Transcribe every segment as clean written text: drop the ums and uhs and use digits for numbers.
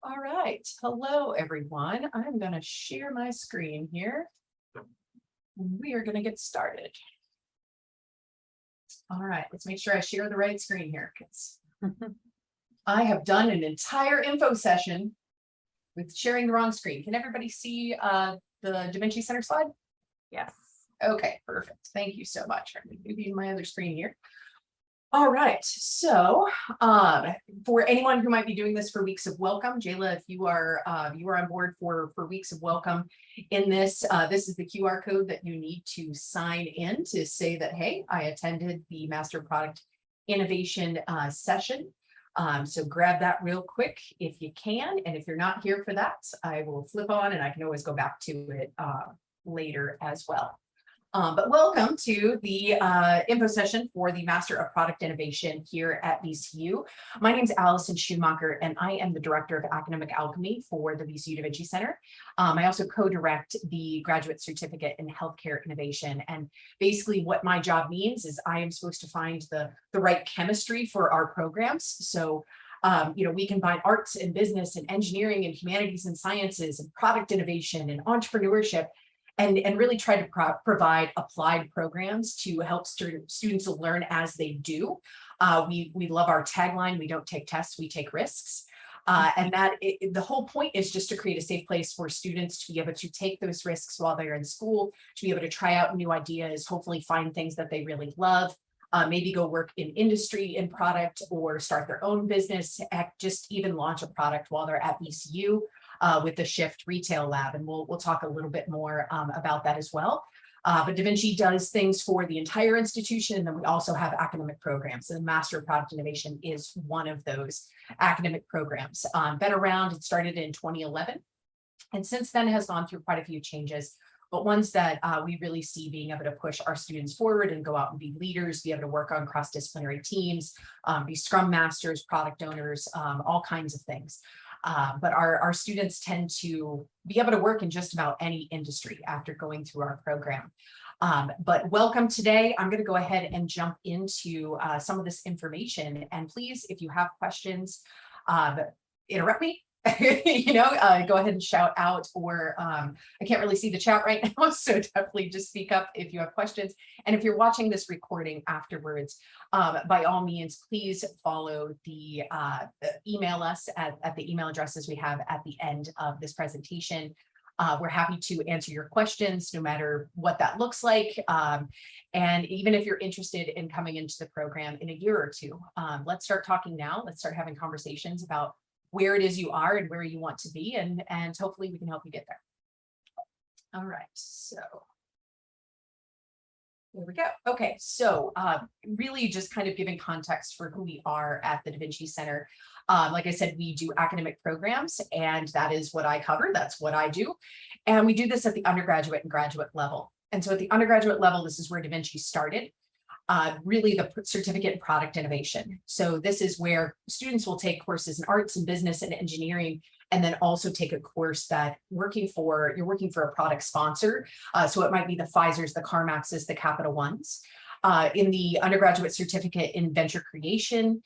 All right. Hello, everyone. I'm going to share my screen here. We are going to get started. All right. Let's make sure I share the right screen here because I have done an entire info session with sharing the wrong screen. Can everybody see the Da Vinci Center slide? Yes. Okay, perfect. Thank you so much. I'm going to give you my other screen here. All right, so for anyone who might be doing this for weeks of welcome, Jayla, if you are on board for weeks of welcome in this, this is the QR code that you need to sign in to say that, hey, I attended the Master Product Innovation session. So grab that real quick if you can, and if you're not here for that, I will flip on and I can always go back to it later as well. But welcome to the info session for the Master of Product Innovation here at VCU. My name is Allison Schumacher, and I am the Director of Academic Alchemy for the VCU Da Vinci Center. I also co-direct the Graduate Certificate in Healthcare Innovation. And basically what my job means is I am supposed to find the right chemistry for our programs. So we combine arts and business and engineering and humanities and sciences and product innovation and entrepreneurship, and really try to provide applied programs to help students learn as they do. We love our tagline, we don't take tests, we take risks. And the whole point is just to create a safe place for students to be able to take those risks while they're in school, to be able to try out new ideas, hopefully find things that they really love, maybe go work in industry in product or start their own business, just even launch a product while they're at VCU. With the Shift Retail Lab, and we'll talk a little bit more about that as well. But Da Vinci does things for the entire institution, and then we also have academic programs, and Master of Product Innovation is one of those academic programs. Been around, it started in 2011, and since then has gone through quite a few changes, but ones that we really see being able to push our students forward and go out and be leaders, be able to work on cross-disciplinary teams, be Scrum Masters, product owners, all kinds of things. But our students tend to be able to work in just about any industry after going through our program. But welcome today. I'm going to go ahead and jump into some of this information. And please, if you have questions, interrupt me. Go ahead and shout out, or I can't really see the chat right now, so definitely just speak up if you have questions. And if you're watching this recording afterwards, by all means, please follow email us at the email addresses we have at the end of this presentation. We're happy to answer your questions, no matter what that looks like. And even if you're interested in coming into the program in a year or two, let's start talking now. Let's start having conversations about where it is you are and where you want to be, and hopefully we can help you get there. All right, so there we go. Okay, so really just kind of giving context for who we are at the Da Vinci Center. Like I said, we do academic programs, and that is what I cover. That's what I do. And we do this at the undergraduate and graduate level. And so at the undergraduate level, this is where Da Vinci started. Really the certificate in product innovation. So this is where students will take courses in arts and business and engineering, and then also take a course that you're working for a product sponsor. So it might be the Pfizers, the CarMaxes, the Capital Ones. In the undergraduate certificate in venture creation,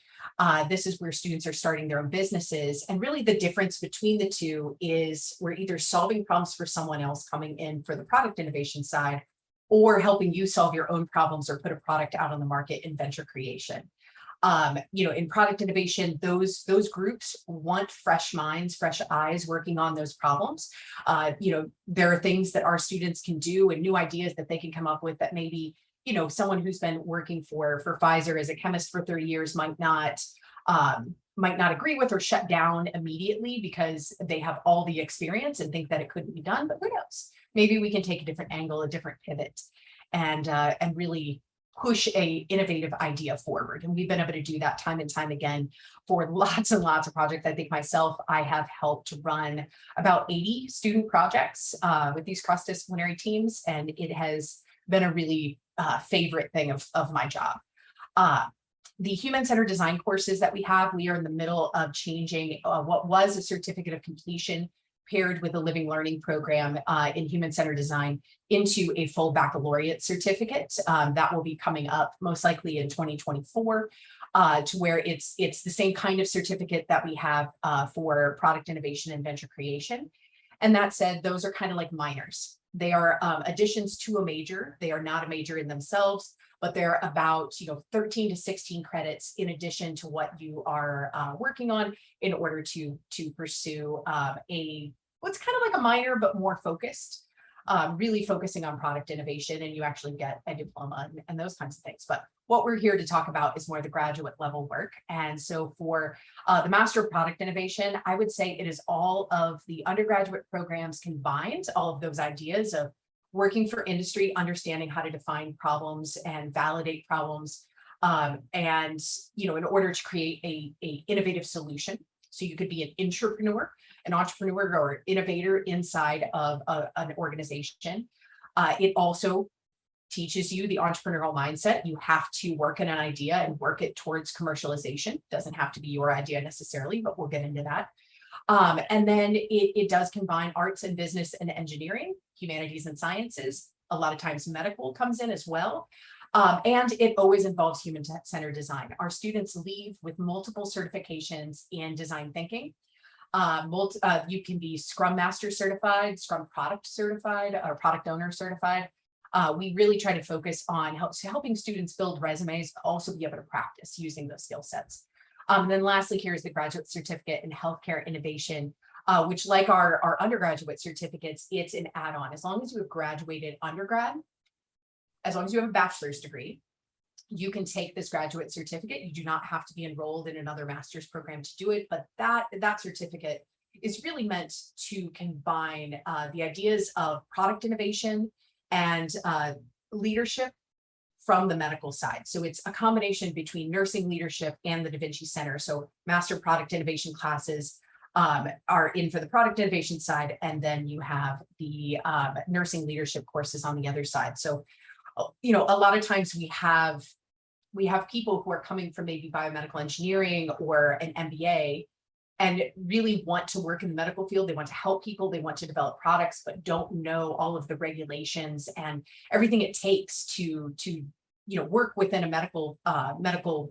this is where students are starting their own businesses. And really the difference between the two is we're either solving problems for someone else coming in for the product innovation side, or helping you solve your own problems or put a product out on the market in venture creation. In product innovation, those groups want fresh minds, fresh eyes working on those problems. There are things that our students can do and new ideas that they can come up with that maybe, someone who's been working for Pfizer as a chemist for 30 years might not agree with or shut down immediately because they have all the experience and think that it couldn't be done, but who knows? Maybe we can take a different angle, a different pivot, and really push a innovative idea forward. And we've been able to do that time and time again for lots and lots of projects. I think myself, I have helped run about 80 student projects with these cross-disciplinary teams, and it has been a really favorite thing of my job. The human-centered design courses that we are in the middle of changing what was a certificate of completion paired with a living learning program in human-centered design into a full baccalaureate certificate. That will be coming up most likely in 2024, to where it's the same kind of certificate that we have for product innovation and venture creation. And that said, those are kind of like minors. They are additions to a major. They are not a major in themselves, but they're about 13 to 16 credits in addition to what you are working on in order to pursue what's kind of like a minor but more focused, really focusing on product innovation, and you actually get a diploma and those kinds of things. But what we're here to talk about is more the graduate level work. And so for the Master of Product Innovation, I would say it is all of the undergraduate programs combined, all of those ideas of working for industry, understanding how to define problems and validate problems, and in order to create a innovative solution. So you could be an entrepreneur or innovator inside of an organization. It also teaches you the entrepreneurial mindset. You have to work in an idea and work it towards commercialization. Doesn't have to be your idea necessarily, but we'll get into that. And then it does combine arts and business and engineering, humanities and sciences. A lot of times medical comes in as well. And it always involves human-centered design. Our students leave with multiple certifications in design thinking. You can be Scrum Master certified, Scrum Product certified, or Product Owner certified. We really try to focus on helping students build resumes, but also be able to practice using those skill sets. And then lastly, here's the graduate certificate in healthcare innovation, which, like our undergraduate certificates, it's an add-on. As long as you have graduated undergrad, as long as you have a bachelor's degree, you can take this graduate certificate. You do not have to be enrolled in another master's program to do it, but that certificate is really meant to combine the ideas of product innovation and leadership from the medical side. So it's a combination between nursing leadership and the Da Vinci Center. So Master Product Innovation classes are in for the product innovation side, and then you have the nursing leadership courses on the other side. So, a lot of times we have people who are coming from maybe biomedical engineering or an MBA and really want to work in the medical field. They want to help people, they want to develop products, but don't know all of the regulations and everything it takes to work within a medical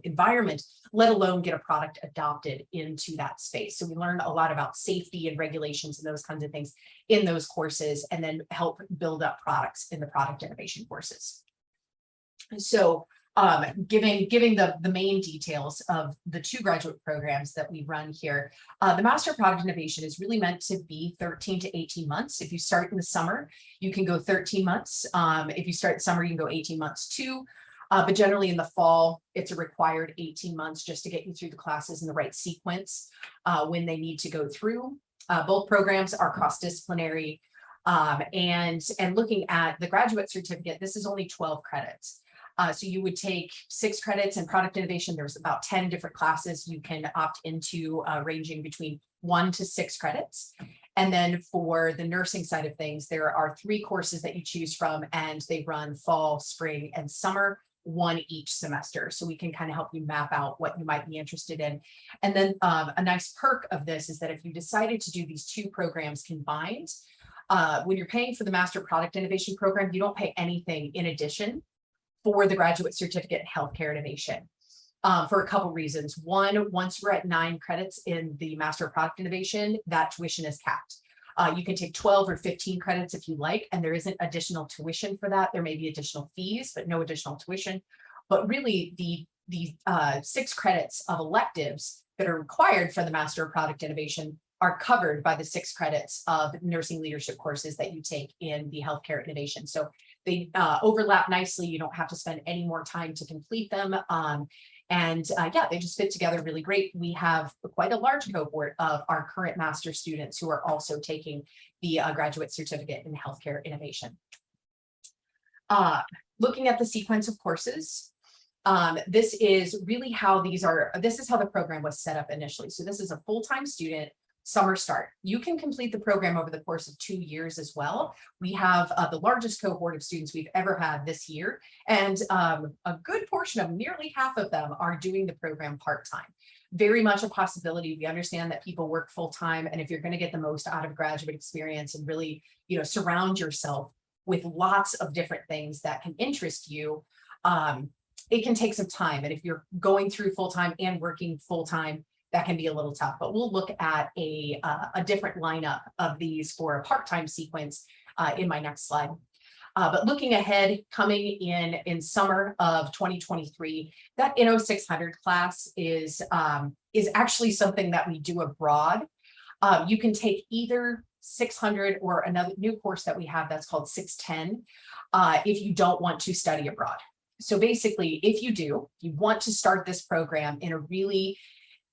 environment, let alone get a product adopted into that space. So we learn a lot about safety and regulations and those kinds of things in those courses, and then help build up products in the product innovation courses. So giving the main details of the two graduate programs that we run here, the Master of Product Innovation is really meant to be 13 to 18 months. If you start in the summer, you can go 13 months. If you start in summer, you can go 18 months too. But generally in the fall, it's a required 18 months just to get you through the classes in the right sequence when they need to go through. Both programs are cross-disciplinary. And looking at the graduate certificate, this is only 12 credits. So you would take 6 credits in product innovation. There's about 10 different classes you can opt into, ranging between 1 to 6 credits. And then for the nursing side of things, there are 3 courses that you choose from, and they run fall, spring, and summer, 1 each semester. So we can kind of help you map out what you might be interested in. And then a nice perk of this is that if you decided to do these 2 programs combined, when you're paying for the Master Product Innovation program, you don't pay anything in addition for the graduate certificate in healthcare innovation, for a couple reasons. One, once you're at 9 credits in the Master of Product Innovation, that tuition is capped. You can take 12 or 15 credits if you like, and there isn't additional tuition for that. There may be additional fees, but no additional tuition. But really, the 6 credits of electives that are required for the Master of Product Innovation are covered by the 6 credits of nursing leadership courses that you take in the healthcare innovation. So they overlap nicely. You don't have to spend any more time to complete them. Yeah, they just fit together really great. We have quite a large cohort of our current master students who are also taking the graduate certificate in healthcare innovation. Looking at the sequence of courses, this is really how this is how the program was set up initially. So this is a full-time student summer start. You can complete the program over the course of 2 years as well. We have the largest cohort of students we've ever had this year, and a good portion of nearly half of them are doing the program part-time. very much a possibility. We understand that people work full time, and if you're going to get the most out of graduate experience and really, surround yourself with lots of different things that can interest you, it can take some time. And if you're going through full time and working full time, that can be a little tough. But we'll look at a different lineup of these for a part-time sequence in my next slide. But looking ahead, coming in summer of 2023, that INO 600 class is actually something that we do abroad. You can take either 600 or another new course that we have that's called 610 if you don't want to study abroad. So basically, if you want to start this program in a really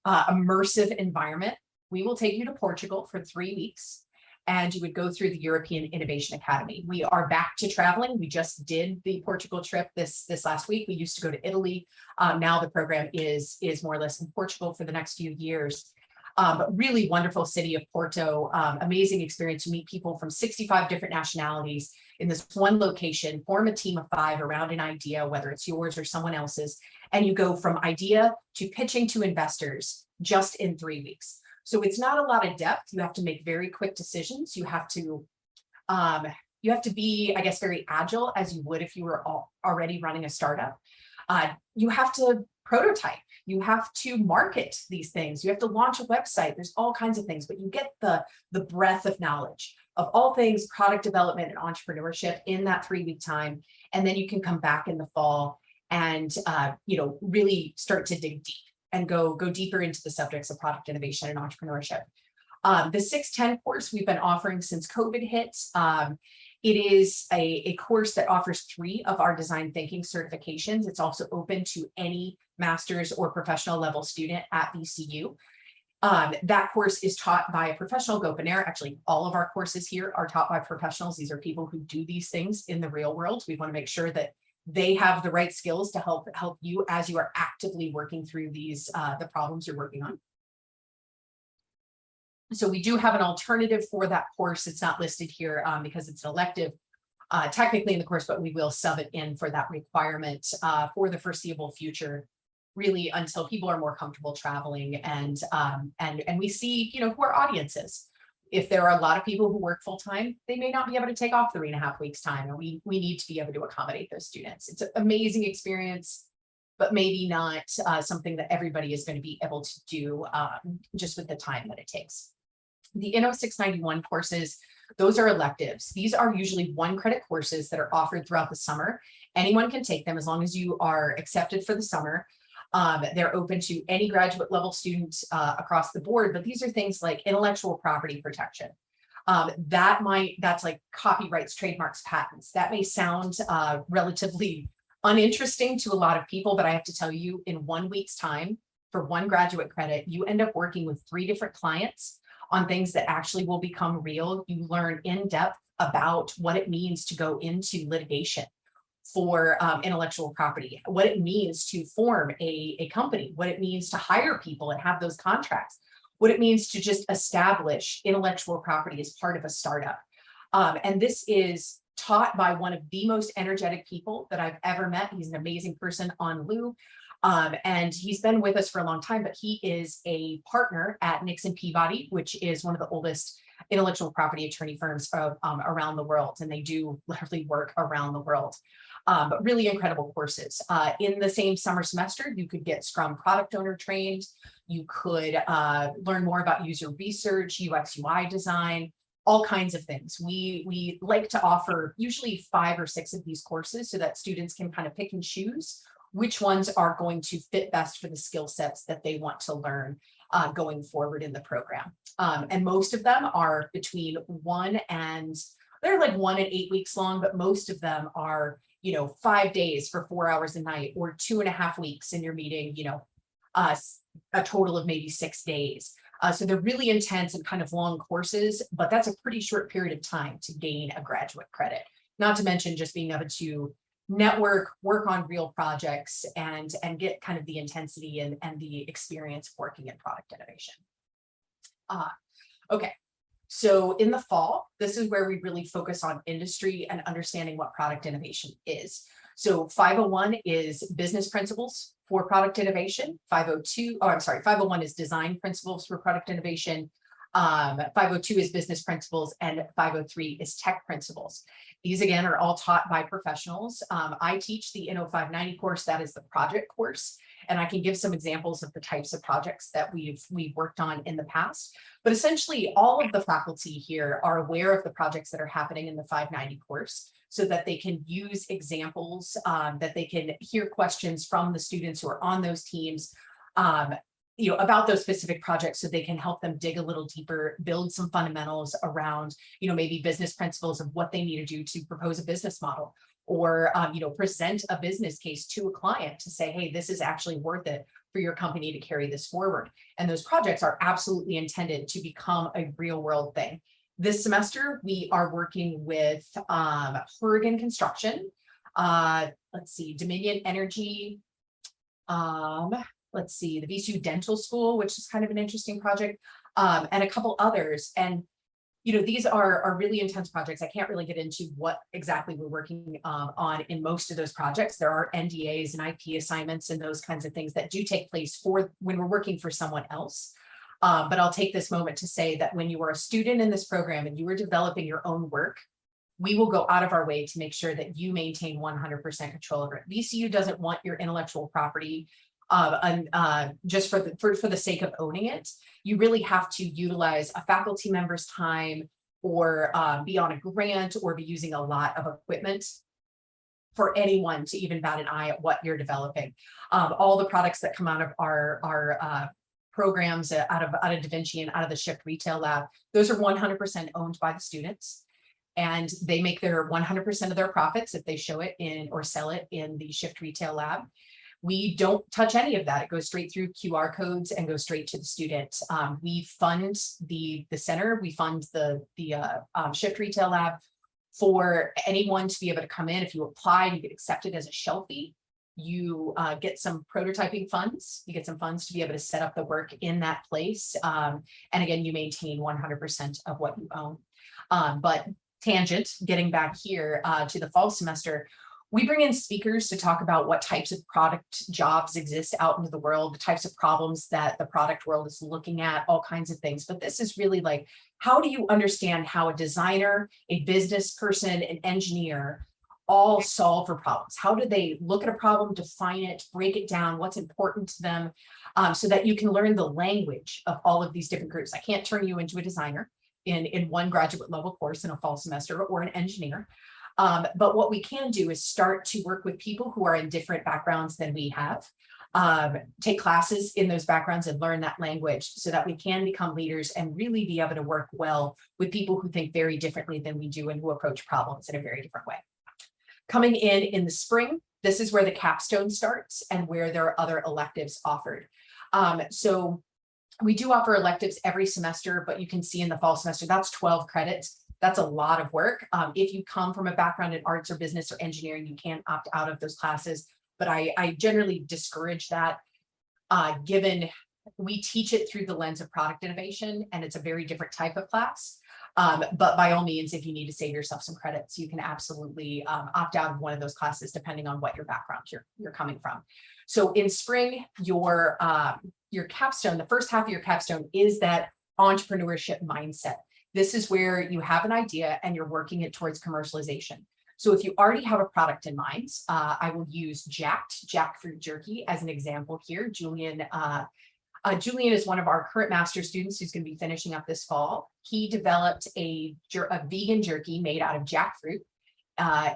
immersive environment, we will take you to Portugal for 3 weeks, and you would go through the European Innovation Academy. We are back to traveling. We just did the Portugal trip this last week. We used to go to Italy. Now the program is more or less in Portugal for the next few years. But really wonderful city of Porto, amazing experience to meet people from 65 different nationalities in this one location, form a team of 5 around an idea, whether it's yours or someone else's, and you go from idea to pitching to investors just in 3 weeks. So it's not a lot of depth. You have to make very quick decisions. You have to be, I guess, very agile, as you would if you were already running a startup. You have to prototype. You have to market these things. You have to launch a website. There's all kinds of things, but you get the breadth of knowledge of all things product development and entrepreneurship in that 3-week time. And then you can come back in the fall and really start to dig deep and go deeper into the subjects of product innovation and entrepreneurship. The 610 course we've been offering since COVID hit. It is a course that offers 3 of our design thinking certifications. It's also open to any master's or professional level student at VCU. That course is taught by a professional GoPanair. Actually, all of our courses here are taught by professionals. These are people who do these things in the real world. We want to make sure that they have the right skills to help you as you are actively working through these the problems you're working on. So we do have an alternative for that course. It's not listed here because it's an elective technically in the course, but we will sub it in for that requirement for the foreseeable future, really until people are more comfortable traveling and we see, who our audience is. If there are a lot of people who work full time, they may not be able to take off 3.5 weeks time, and we need to be able to accommodate those students. It's an amazing experience, but maybe not something that everybody is going to be able to do just with the time that it takes. The INO 691 courses, those are electives. These are usually 1-credit courses that are offered throughout the summer. Anyone can take them as long as you are accepted for the summer. They're open to any graduate level student across the board, but these are things like intellectual property protection. That's like copyrights, trademarks, patents. That may sound relatively uninteresting to a lot of people, but I have to tell you, in 1 week's time, for 1 graduate credit, you end up working with 3 different clients on things that actually will become real. You learn in depth about what it means to go into litigation for intellectual property, what it means to form a company, what it means to hire people and have those contracts, what it means to just establish intellectual property as part of a startup. And this is taught by one of the most energetic people that I've ever met. He's an amazing person, On Liu. And he's been with us for a long time, but he is a partner at Nixon Peabody, which is one of the oldest intellectual property attorney firms around the world. And they do literally work around the world. But really incredible courses. In the same summer semester, you could get Scrum product owner trained. You could learn more about user research, UX, UI design, all kinds of things. We like to offer usually 5 or 6 of these courses so that students can kind of pick and choose which ones are going to fit best for the skill sets that they want to learn going forward in the program. And most of them are between 1 and 8 weeks long, but most of them are 5 days for 4 hours a night, or 2.5 weeks, and you're meeting, a total of maybe 6 days. So they're really intense and kind of long courses, but that's a pretty short period of time to gain a graduate credit. Not to mention just being able to network, work on real projects, and get kind of the intensity and the experience of working in product innovation. Okay. So in the fall, this is where we really focus on industry and understanding what product innovation is. So 501 is business principles for product innovation. 501 is design principles for product innovation. 502 is business principles, and 503 is tech principles. These again are all taught by professionals. I teach the Inno 590 course, that is the project course, and I can give some examples of the types of projects that we've worked on in the past. But essentially, all of the faculty here are aware of the projects that are happening in the 590 course, so that they can use examples, that they can hear questions from the students who are on those teams, about those specific projects, so they can help them dig a little deeper, build some fundamentals around, maybe business principles of what they need to do to propose a business model, or, present a business case to a client to say, hey, this is actually worth it for your company to carry this forward. And those projects are absolutely intended to become a real world thing. This semester, we are working with Horrigan Construction, let's see, Dominion Energy, let's see, the VCU Dental School, which is kind of an interesting project, and a couple others. And, these are really intense projects. I can't really get into what exactly we're working on in most of those projects. There are NDAs and IP assignments and those kinds of things that do take place for when we're working for someone else. But I'll take this moment to say that when you are a student in this program and you are developing your own work, we will go out of our way to make sure that you maintain 100% control over it. VCU doesn't want your intellectual property just for the sake of owning it. You really have to utilize a faculty member's time, or be on a grant, or be using a lot of equipment for anyone to even bat an eye at what you're developing. All the products that come out of our programs, out of Da Vinci and out of the Shift Retail Lab, those are 100% owned by the students. And they make their 100% of their profits if they show it in or sell it in the Shift Retail Lab. We don't touch any of that. It goes straight through QR codes and goes straight to the student. We fund the center. We fund the Shift Retail Lab for anyone to be able to come in. If you apply, you get accepted as a shelfie. You get some prototyping funds. You get some funds to be able to set up the work in that place. And again, you maintain 100% of what you own. But tangent, getting back here to the fall semester, we bring in speakers to talk about what types of product jobs exist out into the world, the types of problems that the product world is looking at, all kinds of things. But this is really like, how do you understand how a designer, a business person, an engineer all solve for problems? How do they look at a problem, define it, break it down, what's important to them, so that you can learn the language of all of these different groups. I can't turn you into a designer in one graduate level course in a fall semester, or an engineer. But what we can do is start to work with people who are in different backgrounds than we have, take classes in those backgrounds and learn that language, so that we can become leaders and really be able to work well with people who think very differently than we do and who approach problems in a very different way. Coming in the spring, this is where the capstone starts and where there are other electives offered. So we do offer electives every semester, but you can see in the fall semester, that's 12 credits. That's a lot of work. If you come from a background in arts or business or engineering, you can opt out of those classes, but I generally discourage that, given we teach it through the lens of product innovation, and it's a very different type of class. But by all means, if you need to save yourself some credits, you can absolutely opt out of one of those classes, depending on what your background you're coming from. So in spring, your capstone, the first half of your capstone, is that entrepreneurship mindset. This is where you have an idea and you're working it towards commercialization. So if you already have a product in mind, I will use jackfruit jerky as an example here. Julian is one of our current master's students who's going to be finishing up this fall. He developed a vegan jerky made out of jackfruit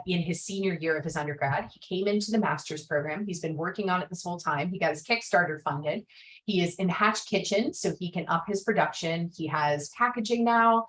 in his senior year of his undergrad. He came into the master's program. He's been working on it this whole time. He got his Kickstarter funded. He is in Hatch Kitchen, so he can up his production. He has packaging now.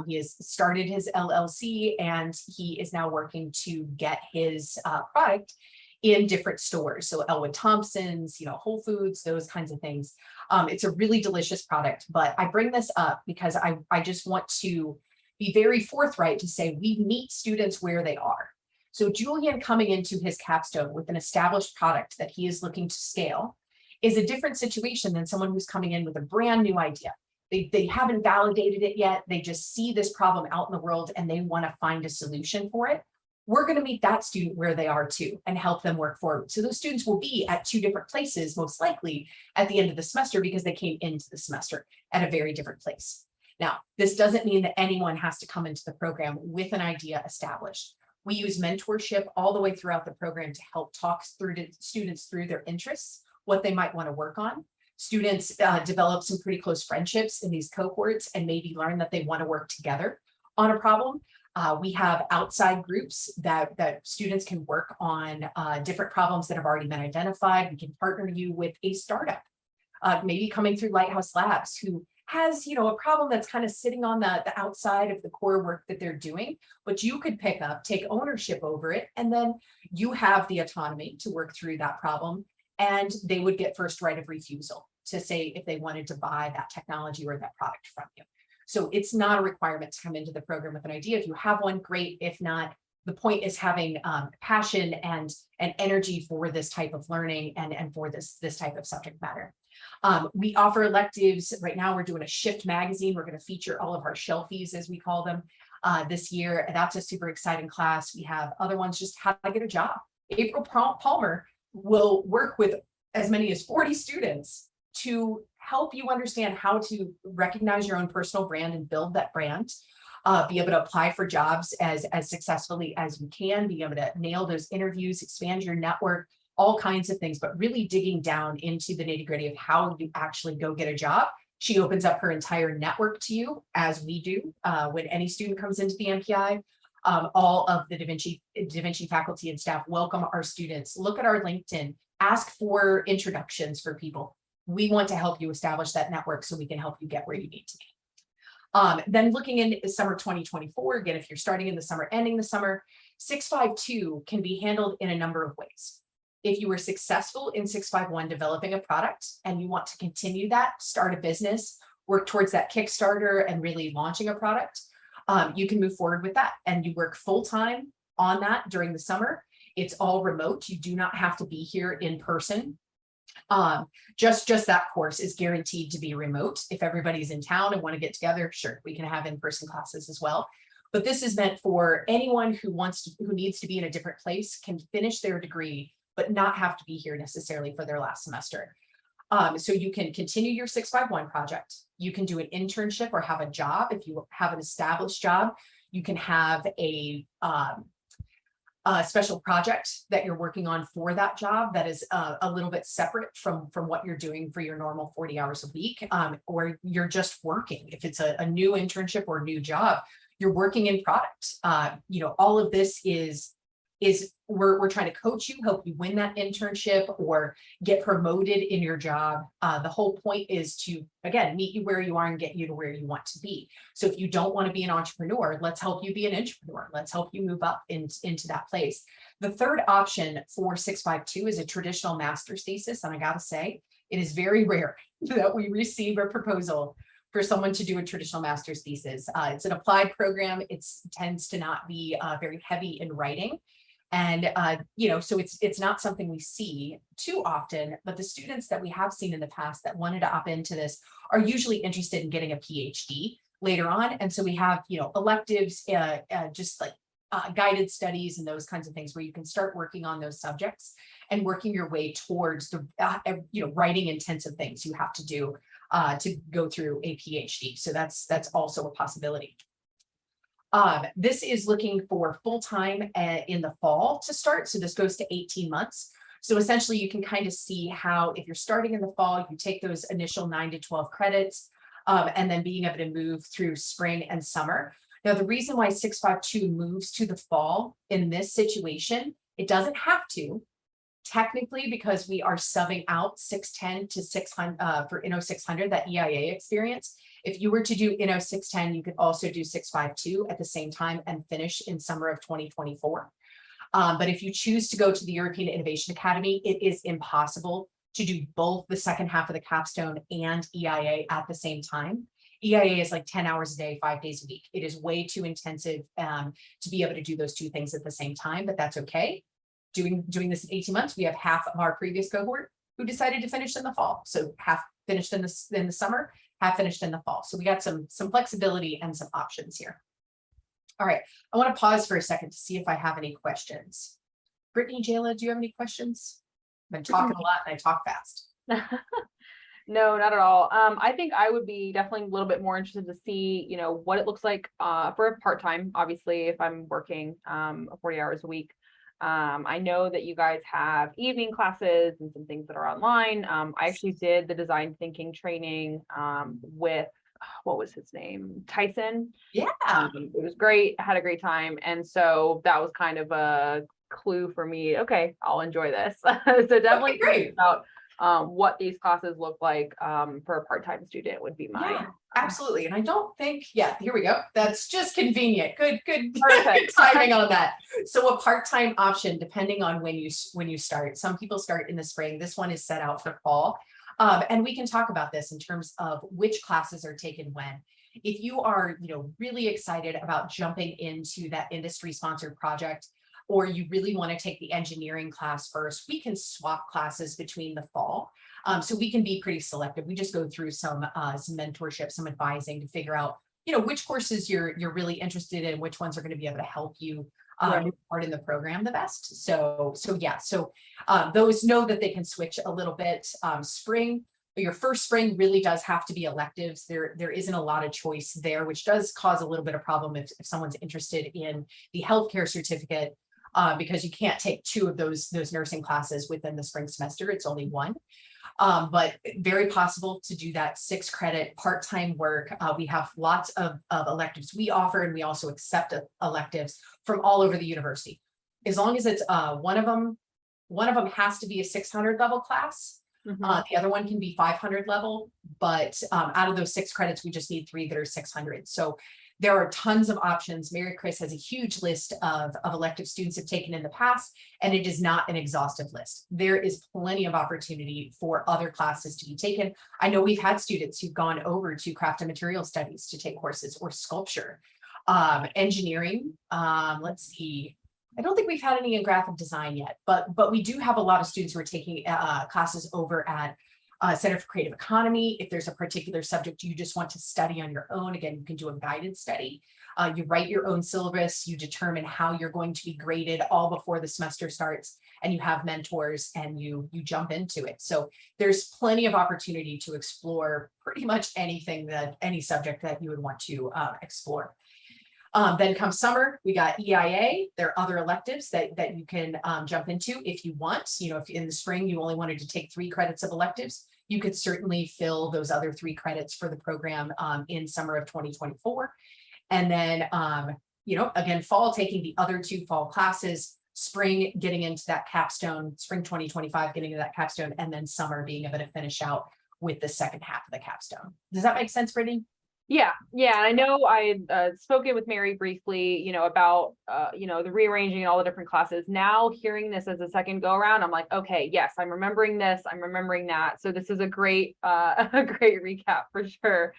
He has started his LLC, and he is now working to get his product in different stores. So Elwood Thompson's, Whole Foods, those kinds of things. It's a really delicious product, but I bring this up because I just want to be very forthright to say we meet students where they are. So Julian coming into his capstone with an established product that he is looking to scale is a different situation than someone who's coming in with a brand new idea. They haven't validated it yet. They just see this problem out in the world and they want to find a solution for it. we're going to meet that student where they are too and help them work forward. So those students will be at two different places, most likely at the end of the semester, because they came into the semester at a very different place. Now, this doesn't mean that anyone has to come into the program with an idea established. We use mentorship all the way throughout the program to help talk through to students through their interests, what they might want to work on. Students develop some pretty close friendships in these cohorts and maybe learn that they want to work together on a problem. We have outside groups that students can work on different problems that have already been identified. We can partner you with a startup, maybe coming through Lighthouse Labs, who has, a problem that's kind of sitting on the outside of the core work that they're doing, but you could pick up, take ownership over it, and then you have the autonomy to work through that problem, and they would get first right of refusal to say if they wanted to buy that technology or that product from you. So it's not a requirement to come into the program with an idea. If you have one, great. If not, the point is having passion and energy for this type of learning and for this type of subject matter. We offer electives. Right now, we're doing a Shift magazine. We're going to feature all of our shelfies, as we call them, this year. That's a super exciting class. We have other ones, just how to get a job. April Palmer will work with as many as 40 students to help you understand how to recognize your own personal brand and build that brand, be able to apply for jobs as successfully as you can, be able to nail those interviews, expand your network, all kinds of things, but really digging down into the nitty-gritty of how you actually go get a job. She opens up her entire network to you, as we do when any student comes into the MPI. All of the Da Vinci faculty and staff welcome our students. Look at our LinkedIn, ask for introductions for people. We want to help you establish that network so we can help you get where you need to be. Then looking into summer 2024, again, if you're starting in the summer, ending the summer, 652 can be handled in a number of ways. If you were successful in 651 developing a product and you want to continue that, start a business, work towards that Kickstarter and really launching a product, you can move forward with that and you work full-time on that during the summer. It's all remote. You do not have to be here in person. Just that course is guaranteed to be remote. If everybody's in town and want to get together, sure, we can have in-person classes as well. But this is meant for anyone who needs to be in a different place, can finish their degree, but not have to be here necessarily for their last semester. So you can continue your 651 project. You can do an internship or have a job. If you have an established job, you can have a special project that you're working on for that job that is a little bit separate from what you're doing for your normal 40 hours a week, or you're just working. If it's a new internship or new job, you're working in product. All of this is we're trying to coach you, help you win that internship or get promoted in your job. The whole point is to, again, meet you where you are and get you to where you want to be. So if you don't want to be an entrepreneur, let's help you be an entrepreneur. Let's help you move up into that place. The third option for 652 is a traditional master's thesis. And I got to say, it is very rare that we receive a proposal for someone to do a traditional master's thesis. It's an applied program. It tends to not be very heavy in writing. And, so it's not something we see too often, but the students that we have seen in the past that wanted to opt into this are usually interested in getting a PhD later on. And so we have, electives, just like guided studies and those kinds of things where you can start working on those subjects and working your way towards the, writing intensive things you have to do to go through a PhD. So that's also a possibility. This is looking for full-time in the fall to start. So this goes to 18 months. So essentially you can kind of see how if you're starting in the fall, you take those initial 9 to 12 credits and then being able to move through spring and summer. Now, the reason why 652 moves to the fall in this situation, it doesn't have to, technically, because we are subbing out 610 to 600 for Inno 600, that EIA experience. If you were to do Inno 610, you could also do 652 at the same time and finish in summer of 2024. But if you choose to go to the European Innovation Academy, it is impossible to do both the second half of the capstone and EIA at the same time. EIA is like 10 hours a day, 5 days a week. It is way too intensive to be able to do those two things at the same time, but that's okay. Doing this in 18 months, we have half of our previous cohort who decided to finish in the fall. So half finished in the summer, half finished in the fall. So we got some flexibility and some options here. All right, I want to pause for a second to see if I have any questions. Brittany, Jayla, do you have any questions? I've been talking a lot and I talk fast. No, not at all. I think I would be definitely a little bit more interested to see, what it looks like for a part-time, obviously, if I'm working 40 hours a week. I know that you guys have evening classes and some things that are online. I actually did the design thinking training with what was his name? Tyson. Yeah. It was great. I had a great time. And so that was kind of a clue for me. Okay, I'll enjoy this. So definitely great. about what these classes look like for a part-time student would be my absolutely. And I don't think, here we go. That's just convenient. Good perfect timing on that. So a part-time option, depending on when you start. Some people start in the spring. This one is set out for fall. And we can talk about this in terms of which classes are taken when. If you are, really excited about jumping into that industry sponsored project, or you really want to take the engineering class first, we can swap classes between the fall. So we can be pretty selective. We just go through some mentorship, some advising to figure out, which courses you're really interested in, which ones are going to be able to help you move forward in the program the best. So those know that they can switch a little bit. Spring, your first spring really does have to be electives. There isn't a lot of choice there, which does cause a little bit of problem if someone's interested in the healthcare certificate. Because you can't take two of those nursing classes within the spring semester. It's only one. But very possible to do that 6 credit part-time work. We have lots of electives we offer, and we also accept electives from all over the university. As long as it's one of them has to be a 600 level class. The other one can be 500 level, but out of those 6 credits, we just need 3 that are 600. So there are tons of options. Mary Chris has a huge list of elective students have taken in the past, and it is not an exhaustive list. There is plenty of opportunity for other classes to be taken. I know we've had students who've gone over to craft and material studies to take courses, or sculpture, engineering. Let's see. I don't think we've had any in graphic design yet, but we do have a lot of students who are taking classes over at Center for Creative Economy. If there's a particular subject you just want to study on your own, again, you can do a guided study. You write your own syllabus, you determine how you're going to be graded all before the semester starts, and you have mentors and you jump into it. So there's plenty of opportunity to explore pretty much any subject that you would want to explore. Then come summer, we got EIA. There are other electives that you can jump into if you want. If in the spring you only wanted to take 3 credits of electives, you could certainly fill those other 3 credits for the program in summer of 2024. And then, again, fall, taking the other 2 fall classes, spring getting into that capstone, spring 2025 getting into that capstone, and then summer being able to finish out with the second half of the capstone. Does that make sense, Brittany? Yeah. I know I had spoken with Mary briefly, about, the rearranging and all the different classes. Now hearing this as a second go around, I'm like, okay, yes, I'm remembering this, I'm remembering that. So this is a great recap for sure.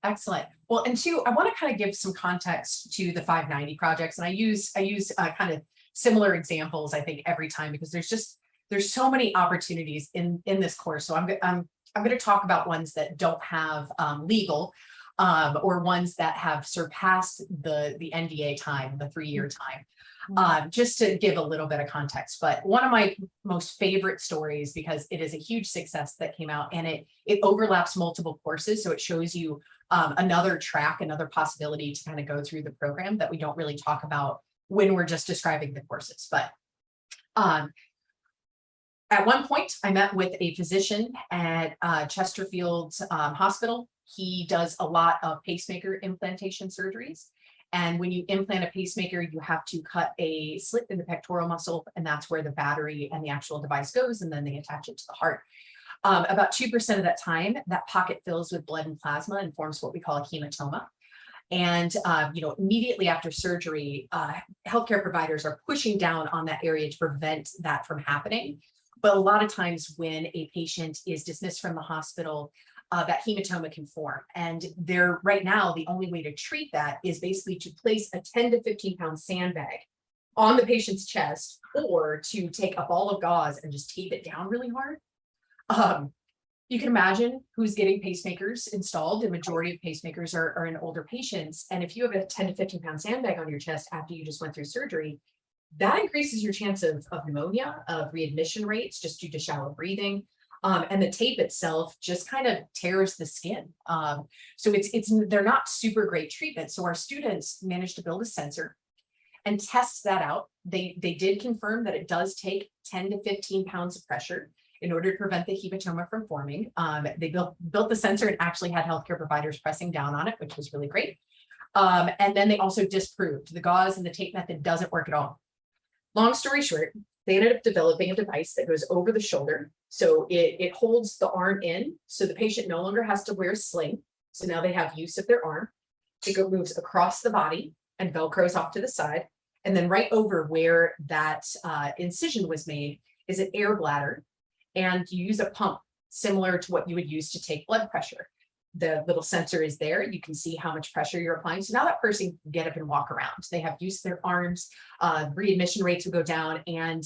Excellent. Well, and 2, I want to kind of give some context to the 590 projects, and I use kind of similar examples, I think, every time, because there's so many opportunities in this course. So I'm going to talk about ones that don't have legal. Or ones that have surpassed the NDA time, the 3-year time, just to give a little bit of context. But one of my most favorite stories, because it is a huge success that came out, and it overlaps multiple courses, so it shows you another track, another possibility to kind of go through the program that we don't really talk about when we're just describing the courses. But at one point, I met with a physician at Chesterfield Hospital. He does a lot of pacemaker implantation surgeries. And when you implant a pacemaker, you have to cut a slit in the pectoral muscle, and that's where the battery and the actual device goes, and then they attach it to the heart. About 2% of that time, that pocket fills with blood and plasma and forms what we call a hematoma. And, immediately after surgery, healthcare providers are pushing down on that area to prevent that from happening. But a lot of times when a patient is dismissed from the hospital, that hematoma can form. And right now, the only way to treat that is basically to place a 10 to 15 pound sandbag on the patient's chest, or to take a ball of gauze and just tape it down really hard. You can imagine who's getting pacemakers installed. The majority of pacemakers are in older patients. And if you have a 10 to 15 pound sandbag on your chest after you just went through surgery, that increases your chance of pneumonia, of readmission rates just due to shallow breathing. And the tape itself just kind of tears the skin. So they're not super great treatment. So our students managed to build a sensor and test that out. They did confirm that it does take 10 to 15 pounds of pressure in order to prevent the hematoma from forming. They built the sensor and actually had healthcare providers pressing down on it, which was really great. And then they also disproved the gauze and the tape method doesn't work at all. Long story short, they ended up developing a device that goes over the shoulder. So it holds the arm in, so the patient no longer has to wear a sling. So now they have use of their arm. It moves across the body and Velcros off to the side. And then right over where that incision was made is an air bladder. And you use a pump similar to what you would use to take blood pressure. The little sensor is there. You can see how much pressure you're applying. So now that person can get up and walk around. They have use of their arms, readmission rates will go down, and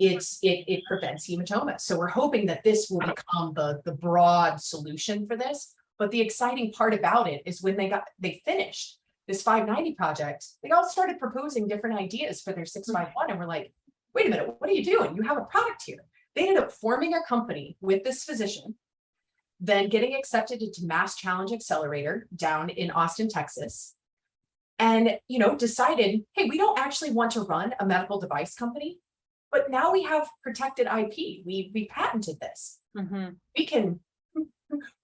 it prevents hematoma. So we're hoping that this will become the broad solution for this. But the exciting part about it is when they finished this 590 project, they all started proposing different ideas for their 651. And we're like, wait a minute, what are you doing? You have a product here. They ended up forming a company with this physician, then getting accepted into Mass Challenge Accelerator down in Austin, Texas, and decided, hey, we don't actually want to run a medical device company, but now we have protected IP. We patented this. Mhm.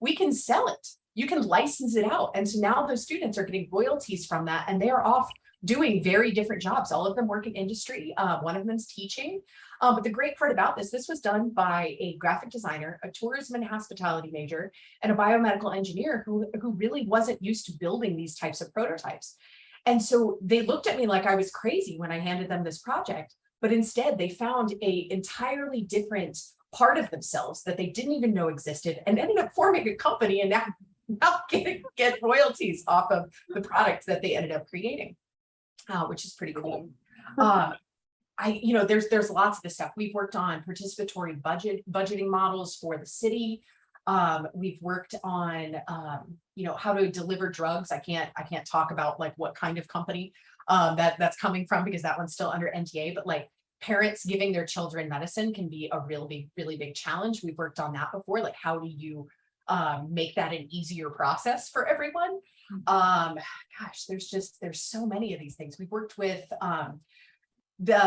We can sell it. You can license it out. And so now those students are getting royalties from that, and they are off doing very different jobs. All of them work in industry. One of them is teaching. But the great part about this was done by a graphic designer, a tourism and hospitality major, and a biomedical engineer who really wasn't used to building these types of prototypes. And so they looked at me like I was crazy when I handed them this project, but instead they found a entirely different part of themselves that they didn't even know existed and ended up forming a company and now get royalties off of the product that they ended up creating, which is pretty cool. There's lots of this stuff. We've worked on participatory budgeting models for the city. We've worked on, how to deliver drugs. I can't talk about like what kind of company that's coming from, because that one's still under NDA, but like parents giving their children medicine can be a really big challenge. We've worked on that before. Like, how do you make that an easier process for everyone? There's so many of these things. We've worked with,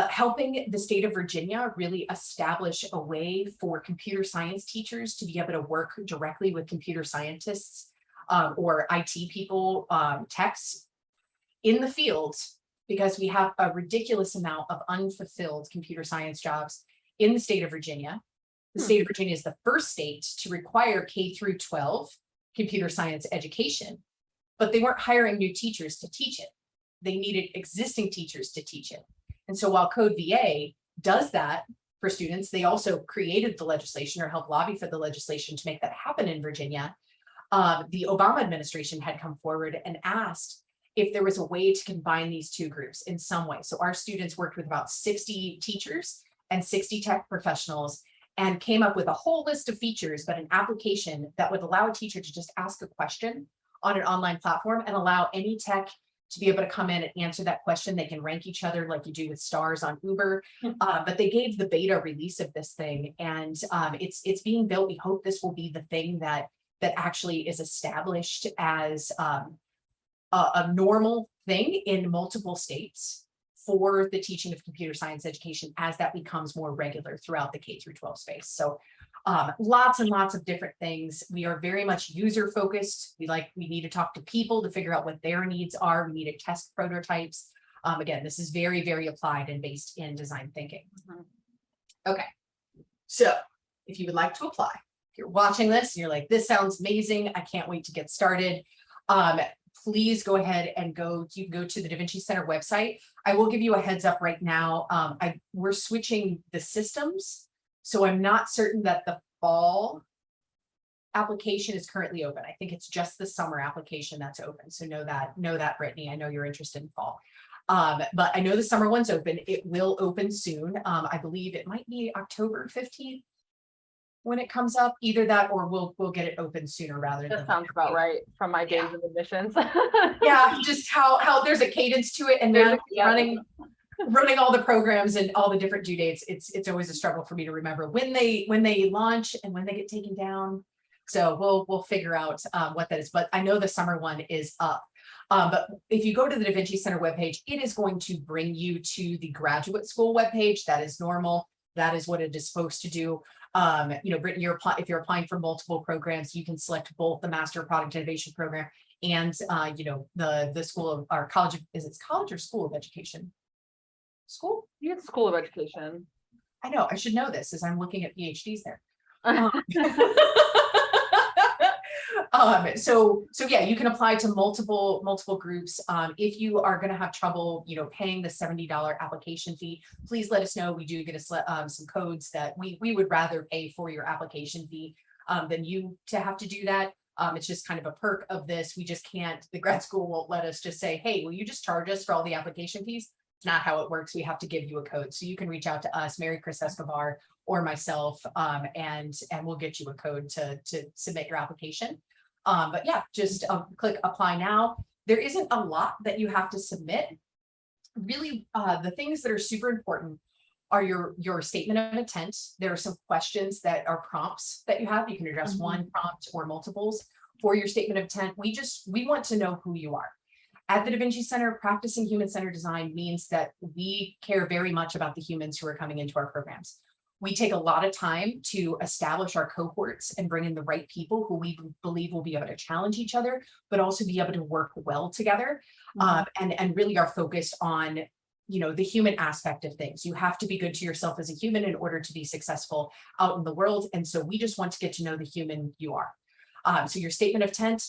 helping the state of Virginia really establish a way for computer science teachers to be able to work directly with computer scientists or IT people, techs in the field, because we have a ridiculous amount of unfulfilled computer science jobs in the state of Virginia. The state of Virginia is the first state to require K through 12 computer science education, but they weren't hiring new teachers to teach it. They needed existing teachers to teach it. And so while Code VA does that for students, they also created the legislation or helped lobby for the legislation to make that happen in Virginia. The Obama administration had come forward and asked if there was a way to combine these two groups in some way. So our students worked with about 60 teachers and 60 tech professionals and came up with a whole list of features, but an application that would allow a teacher to just ask a question on an online platform and allow any tech to be able to come in and answer that question. They can rank each other like you do with stars on Uber, but they gave the beta release of this thing, and it's being built. We hope this will be the thing that actually is established as a normal thing in multiple states for the teaching of computer science education as that becomes more regular throughout the K through 12 space. So lots and lots of different things. We are very much user focused. We need to talk to people to figure out what their needs are. We need to test prototypes. Again, this is very applied and based in design thinking. Okay, so if you would like to apply, if you're watching this and you're like, this sounds amazing, I can't wait to get started, please go ahead and go to the Da Vinci Center website. I will give you a heads up right now. We're switching the systems. So I'm not certain that the fall application is currently open. I think it's just the summer application that's open. So know that, Brittany. I know you're interested in fall. But I know the summer one's open. It will open soon. I believe it might be October 15th. when it comes up, either that or we'll get it open sooner rather That than sounds later. about right from my days Yeah. of admissions. Yeah, just how there's a cadence to it, and There's now a- yeah. running all the programs and all the different due dates, it's always a struggle for me to remember when they launch and when they get taken down. So we'll figure out what that is, but I know the summer one is up. But if you go to the Da Vinci Center webpage, it is going to bring you to the graduate school webpage. That is normal. That is what it is supposed to do. Brittany, if you're applying for multiple programs, you can select both the Master of Product Innovation program and the school of or college. Is it college or school of education? School? You get School of Education. I know, I should know this as I'm looking at PhDs there. So yeah, you can apply to multiple groups. If you are going to have trouble, paying the $70 application fee, please let us know. We do get some codes that we would rather pay for your application fee than you to have to do that. It's just kind of a perk of this. We just can't, the grad school won't let us just say, hey, will you just charge us for all the application fees? It's not how it works. We have to give you a code. So you can reach out to us, Mary Chris Escobar, or myself, and we'll get you a code to submit your application. But yeah, just click apply now. There isn't a lot that you have to submit. Really, the things that are super important are your statement of intent. There are some questions that are prompts that you have. You can address one prompt or multiples for your statement of intent. We want to know who you are. At the Da Vinci Center, practicing human-centered design means that we care very much about the humans who are coming into our programs. We take a lot of time to establish our cohorts and bring in the right people who we believe will be able to challenge each other, but also be able to work well together, and really are focused on the human aspect of things. You have to be good to yourself as a human in order to be successful out in the world. And so we just want to get to know the human you are. So your statement of intent,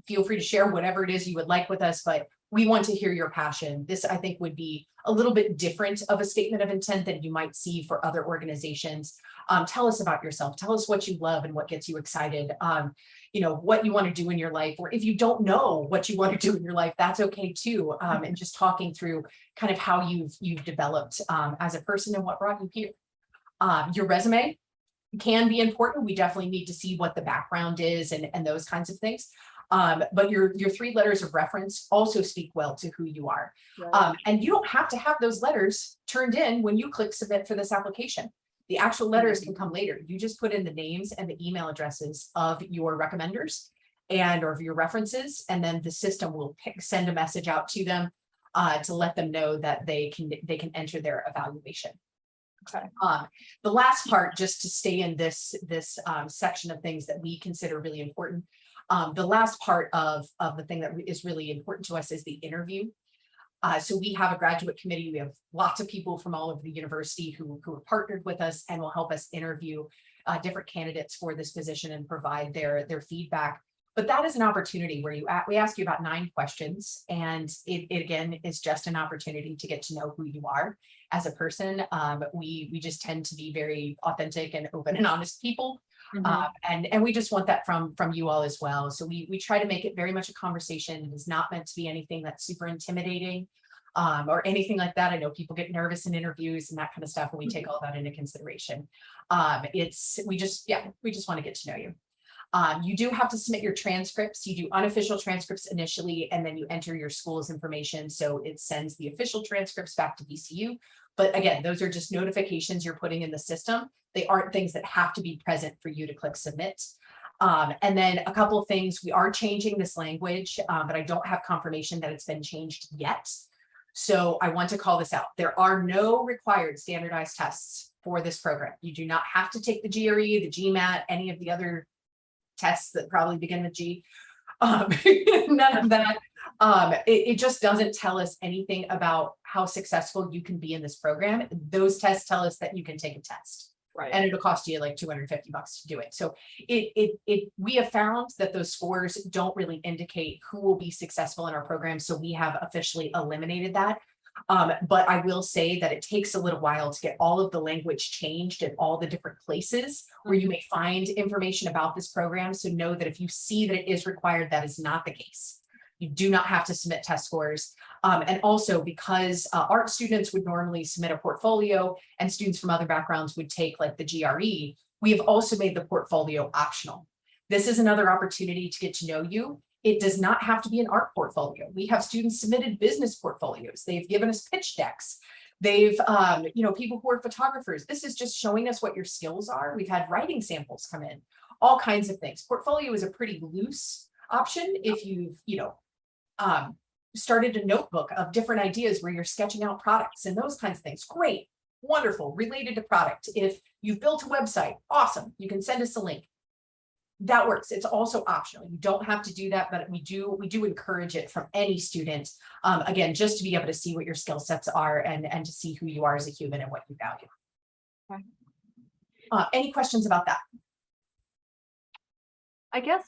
feel free to share whatever it is you would like with us, but we want to hear your passion. This, I think, would be a little bit different of a statement of intent than you might see for other organizations. Tell us about yourself. Tell us what you love and what gets you excited. What you want to do in your life, or if you don't know what you want to do in your life, that's okay too. And just talking through kind of how you've developed as a person and what brought you here. Your resume can be important. We definitely need to see what the background is and those kinds of things. But your 3 letters of reference also speak well to who you are. Right. And you don't have to have those letters turned in when you click submit for this application. The actual letters can come later. You just put in the names and the email addresses of your recommenders or of your references, and then the system will send a message out to them to let them know that they can enter their evaluation. Okay. The last part, just to stay in this section of things that we consider really important. The last part of the thing that is really important to us is the interview. So we have a graduate committee. We have lots of people from all over the university who are partnered with us and will help us interview different candidates for this position and provide their feedback. But that is an opportunity where we ask you about 9 questions, and it again is just an opportunity to get to know who you are as a person. We just tend to be very authentic and open and honest people. And we just want that from you all as well. So we try to make it very much a conversation. It is not meant to be anything that's super intimidating or anything like that. I know people get nervous in interviews and that kind of stuff, and we take all that into consideration. We just want to get to know you. You do have to submit your transcripts. You do unofficial transcripts initially, and then you enter your school's information. So it sends the official transcripts back to VCU. But again, those are just notifications you're putting in the system. They aren't things that have to be present for you to click submit. And then a couple of things, we are changing this language, but I don't have confirmation that it's been changed yet. So I want to call this out. There are no required standardized tests for this program. You do not have to take the GRE, the GMAT, any of the other tests that probably begin with G. None of that. It just doesn't tell us anything about how successful you can be in this program. Those tests tell us that you can take a test. Right. And it'll cost you like $250 to do it. So we have found that those scores don't really indicate who will be successful in our program. So we have officially eliminated that. But I will say that it takes a little while to get all of the language changed in all the different places where you may find information about this program. So know that if you see that it is required, that is not the case. You do not have to submit test scores. And also because art students would normally submit a portfolio and students from other backgrounds would take like the GRE, We have also made the portfolio optional. This is another opportunity to get to know you. It does not have to be an art portfolio. We have students submitted business portfolios. They've given us pitch decks. They've, people who are photographers. This is just showing us what your skills are. We've had writing samples come in, all kinds of things. Portfolio is a pretty loose option if you've, started a notebook of different ideas where you're sketching out products and those kinds of things. Great, wonderful, related to product. If you've built a website, awesome. You can send us a link. That works. It's also optional. You don't have to do that, but we do encourage it from any student. Again, just to be able to see what your skill sets are and to see who you are as a human and what you value. Okay. Any questions about that? I guess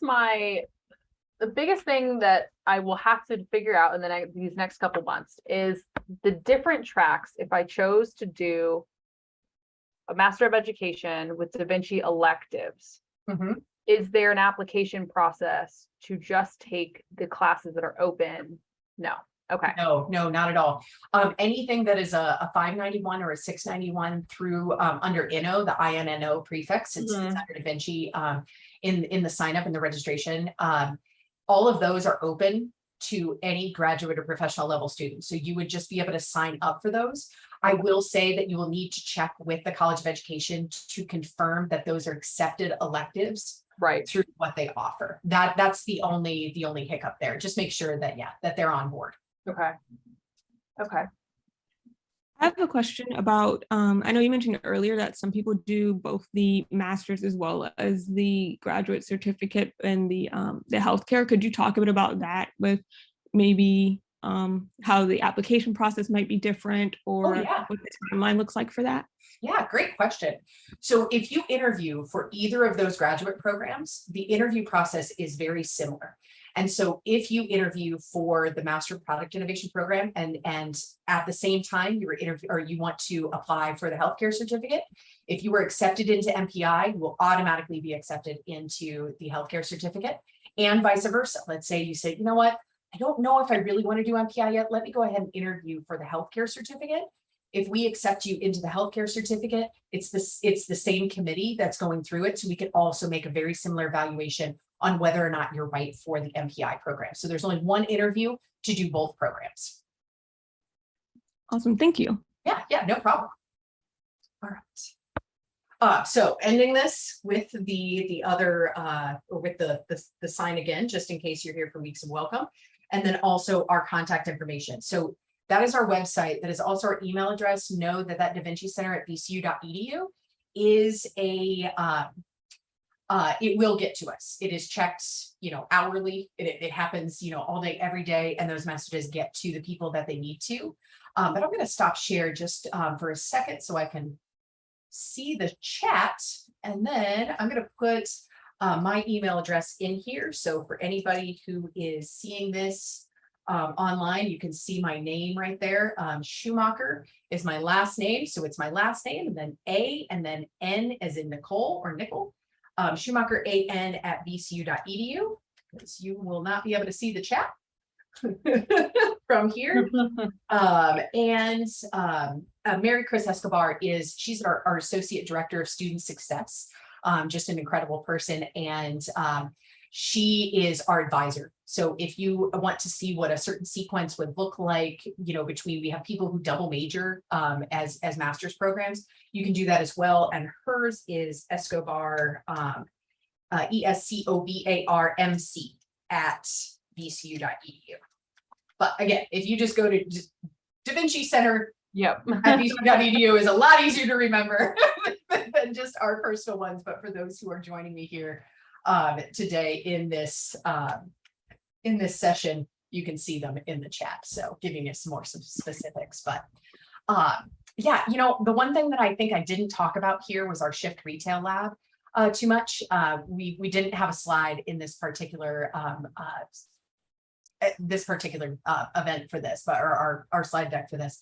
the biggest thing that I will have to figure out in these next couple months is the different tracks. If I chose to do a Master of Education with Da Vinci electives, is there an application process to just take the classes that are open? No. Okay. No, not at all. Anything that is a 591 or a 691 through under INO, the INNO prefix, it's under Da Vinci in the sign up and the registration. All of those are open to any graduate or professional level students. So you would just be able to sign up for those. I will say that you will need to check with the College of Education to confirm that those are accepted electives through what they offer. That's the only hiccup there. Just make sure that, that they're on board. Okay. I have a question about, I know you mentioned earlier that some people do both the master's as well as the graduate certificate and the healthcare. Could you talk a bit about that with maybe how the application process might be different or what the timeline looks like for that? Yeah, great question. So if you interview for either of those graduate programs, the interview process is very similar. And so if you interview for the Master of Product Innovation program and at the same time you want to apply for the healthcare certificate, if you were accepted into MPI, you will automatically be accepted into the healthcare certificate and vice versa. Let's say you say, you know what, I don't know if I really want to do MPI yet. Let me go ahead and interview for the healthcare certificate. If we accept you into the healthcare certificate, it's the same committee that's going through it. So we could also make a very similar evaluation on whether or not you're right for the MPI program. So there's only one interview to do both programs. Awesome, thank you. Yeah, no problem. All right. So ending this with the other, or with the sign again, just in case you're here for weeks of welcome, and then also our contact information. So that is our website. That is also our email address. Know that Da Vinci Center at vcu.edu is it will get to us. It is checked, hourly. It happens, all day, every day, and those messages get to the people that they need to. But I'm going to stop share just for a second so I can see the chat, and then I'm going to put my email address in here. So for anybody who is seeing this online, you can see my name right there. Schumacher is my last name. So it's my last name and then A and then N as in Nicole or Nickel. Schumacher AN at vcu.edu, because you will not be able to see the chat from here. Mary Chris Escobar she's our Associate Director of Student Success, just an incredible person. And she is our advisor. So if you want to see what a certain sequence would look like, we have people who double major as master's programs, you can do that as well. And hers is Escobar, ESCOBARMC at vcu.edu. But again, if you just go to Da Vinci Center at vcu.edu is a lot easier to remember than just our personal ones. But for those who are joining me here today in this session, you can see them in the chat. So giving you some specifics, but the one thing that I think I didn't talk about here was our Shift Retail Lab too much. We didn't have a slide in this particular event for this, but our slide deck for this.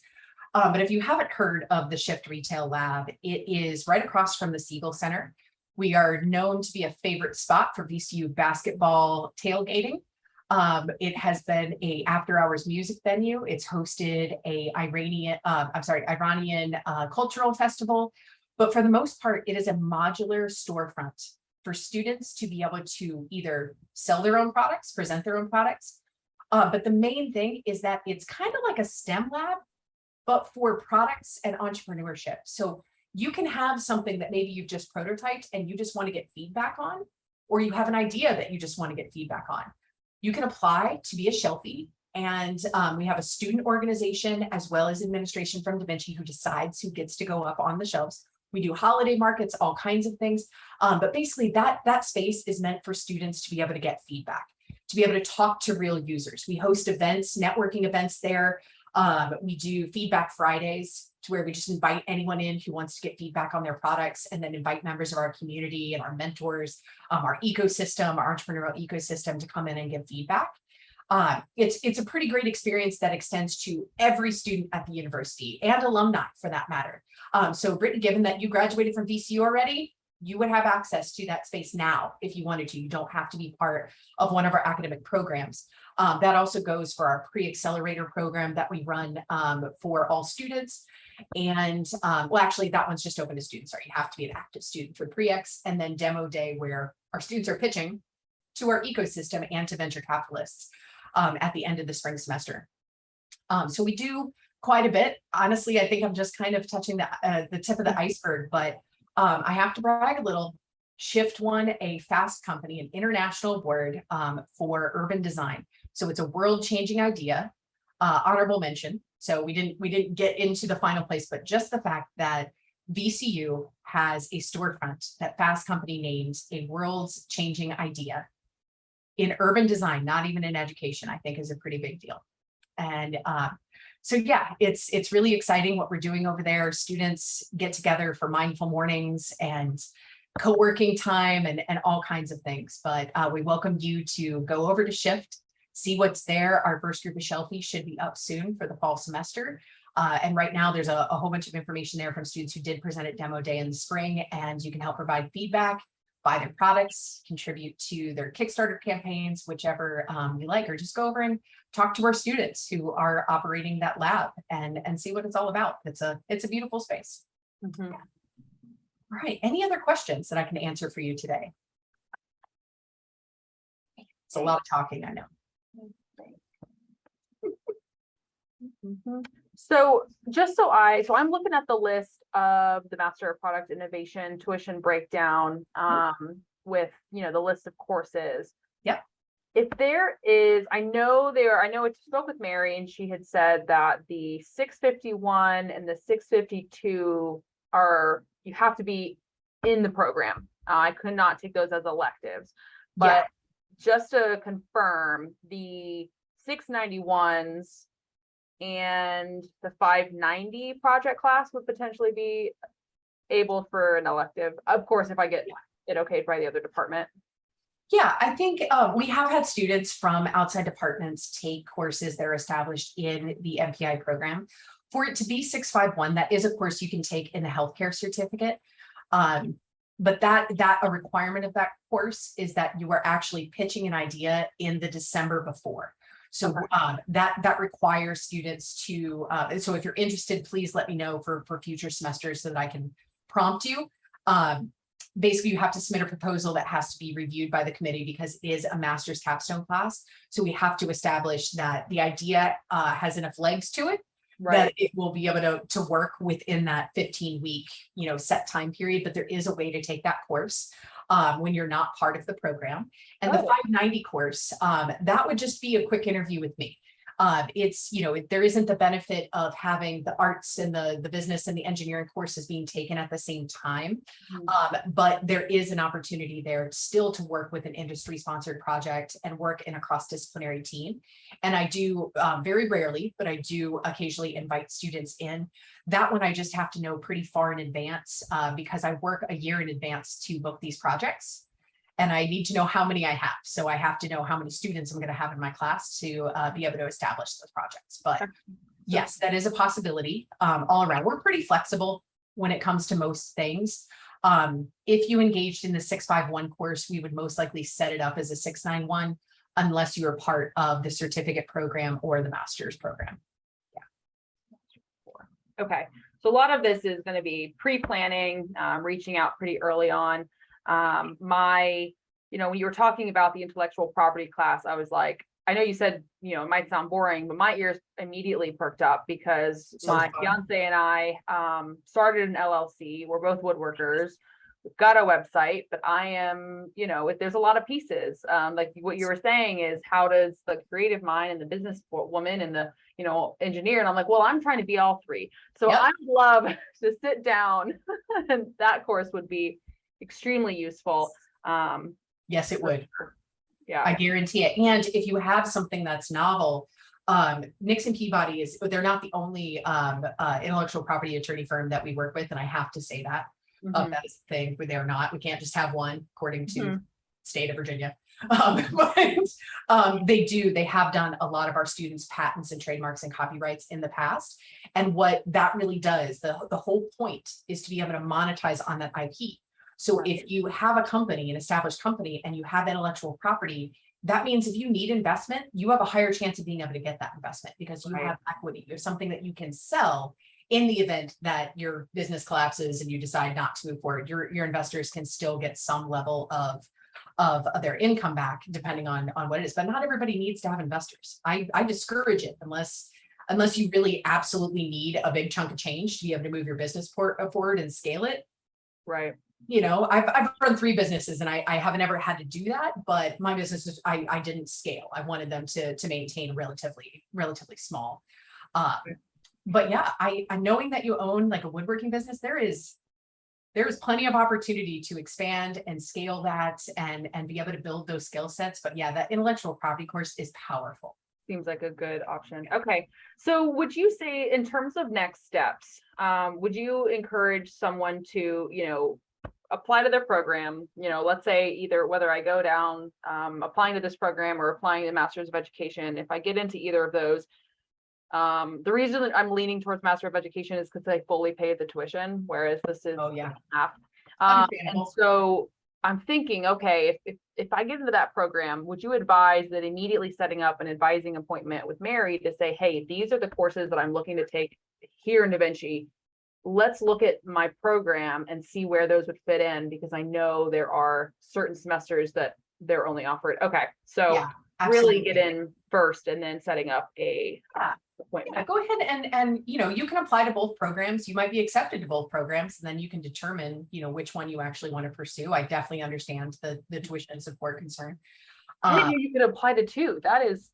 But if you haven't heard of the Shift Retail Lab, it is right across from the Siegel Center. We are known to be a favorite spot for VCU basketball tailgating. It has been a after-hours music venue. It's hosted a Iranian cultural festival. But for the most part, it is a modular storefront for students to be able to either sell their own products, present their own products. But the main thing is that it's kind of like a STEM lab, but for products and entrepreneurship. So you can have something that maybe you've just prototyped and you just want to get feedback on, or you have an idea that you just want to get feedback on. You can apply to be a shelfie. And we have a student organization as well as administration from Da Vinci who decides who gets to go up on the shelves. We do holiday markets, all kinds of things. But basically that space is meant for students to be able to get feedback, to be able to talk to real users. We host events, networking events there. We do feedback Fridays to where we just invite anyone in who wants to get feedback on their products, and then invite members of our community and our mentors, our ecosystem, our entrepreneurial ecosystem to come in and give feedback. It's a pretty great experience that extends to every student at the university and alumni for that matter. So Brittany, given that you graduated from VCU already, you would have access to that space now if you wanted to. You don't have to be part of one of our academic programs. That also goes for our pre-accelerator program that we run for all students. And well, actually, that one's just open to students. Sorry, you have to be an active student for pre-ex, and then demo day where our students are pitching to our ecosystem and to venture capitalists at the end of the spring semester. So we do quite a bit. Honestly, I think I'm just kind of touching the tip of the iceberg, but I have to brag a little. Shift won a Fast Company, an international award for urban design. So it's a world-changing idea, honorable mention. So we didn't get into the final place, but just the fact that VCU has a storefront that Fast Company names a world-changing idea in urban design, not even in education, I think is a pretty big deal. And so yeah, it's really exciting what we're doing over there. Students get together for mindful mornings and co-working time and all kinds of things. But we welcome you to go over to Shift, see what's there. Our first group of shelfies should be up soon for the fall semester. And right now there's a whole bunch of information there from students who did present at demo day in the spring, and you can help provide feedback, buy their products, contribute to their Kickstarter campaigns, whichever you like, or just go over and talk to our students who are operating that lab and see what it's all about. It's a beautiful space. Mm-hmm. All right, any other questions that I can answer for you today? It's a lot of talking, I know. Mm-hmm. So I'm looking at the list of the Master of Product Innovation tuition breakdown with, the list of courses. Yep. If there is, I know I spoke with Mary and she had said that the 651 and the 652 you have to be in the program. I could not take those as electives, but just to confirm, the 691s and the 590 project class would potentially be able for an elective, of course, if I get it okayed by the other department. Yeah, I think we have had students from outside departments take courses that are established in the MPI program. For it to be 651, that is a course you can take in the healthcare certificate. But a requirement of that course is that you are actually pitching an idea in the December before. So that requires students to, so if you're interested, please let me know for future semesters so that I can prompt you. Basically, you have to submit a proposal that has to be reviewed by the committee because it is a master's capstone class. So we have to establish that the idea has enough legs to it, that it will be able to work within that 15-week, set time period. But there is a way to take that course when you're not part of the program. And the 590 course, that would just be a quick interview with me. It's, there isn't the benefit of having the arts and the business and the engineering courses being taken at the same time. But there is an opportunity there still to work with an industry sponsored project and work in a cross-disciplinary team. And I do very rarely, but I do occasionally invite students in. That one I just have to know pretty far in advance because I work a year in advance to book these projects. And I need to know how many I have. So I have to know how many students I'm going to have in my class to be able to establish those projects. But yes, that is a possibility all around. We're pretty flexible when it comes to most things. If you engaged in the 651 course, we would most likely set it up as a 691 unless you are part of the certificate program or the master's program. Okay. So a lot of this is going to be pre-planning, reaching out pretty early on. When you were talking about the intellectual property class, I was like, I know you said, it might sound boring, but my ears immediately perked up because my fiance and I started an LLC. We're both woodworkers. We've got a website, but I am, there's a lot of pieces. Like what you were saying is, how does the creative mind and the business woman and the, engineer, and I'm like, well, I'm trying to be all three. So Yep. I would love to sit down and that course would be extremely useful. Yes, it would. Yeah, I guarantee it. And if you have something that's novel, Nixon Peabody they're not the only intellectual property attorney firm that we work with. And I have to say that. That is the thing, where they're not, we can't just have one according to state of Virginia. But they have done a lot of our students' patents and trademarks and copyrights in the past. And what that really does, the whole point is to be able to monetize on that IP. So if you have a company, an established company, and you have intellectual property, that means if you need investment, you have a higher chance of being able to get that investment because you have equity. There's something that you can sell in the event that your business collapses and you decide not to move forward. Your investors can still get some level of their income back, depending on what it is. But not everybody needs to have investors. I discourage it unless you really absolutely need a big chunk of change to be able to move your business forward and scale it. right. I've run 3 businesses and I haven't ever had to do that, but my businesses, I didn't scale. I wanted them to maintain relatively small. But yeah, I knowing that you own like a woodworking business, there is plenty of opportunity to expand and scale that and be able to build those skill sets. But yeah, that intellectual property course is powerful. Seems like a good option. Okay. So would you say, in terms of next steps, would you encourage someone to, apply to their program, let's say either whether I go down applying to this program or applying to Master's of Education, if I get into either of those, the reason that I'm leaning towards Master of Education is because they fully pay the tuition, whereas this is half. And so I'm thinking, okay, if I get into that program, would you advise that immediately setting up an advising appointment with Mary to say, hey, these are the courses that I'm looking to take here in Da Vinci. Let's look at my program and see where those would fit in, because I know there are certain semesters that they're only offered. Okay. So really get in first and then setting up a appointment. Yeah, go ahead and you can apply to both programs. You might be accepted to both programs, and then you can determine, which one you actually want to pursue. I definitely understand the tuition and support concern. I didn't know you could apply to 2. That is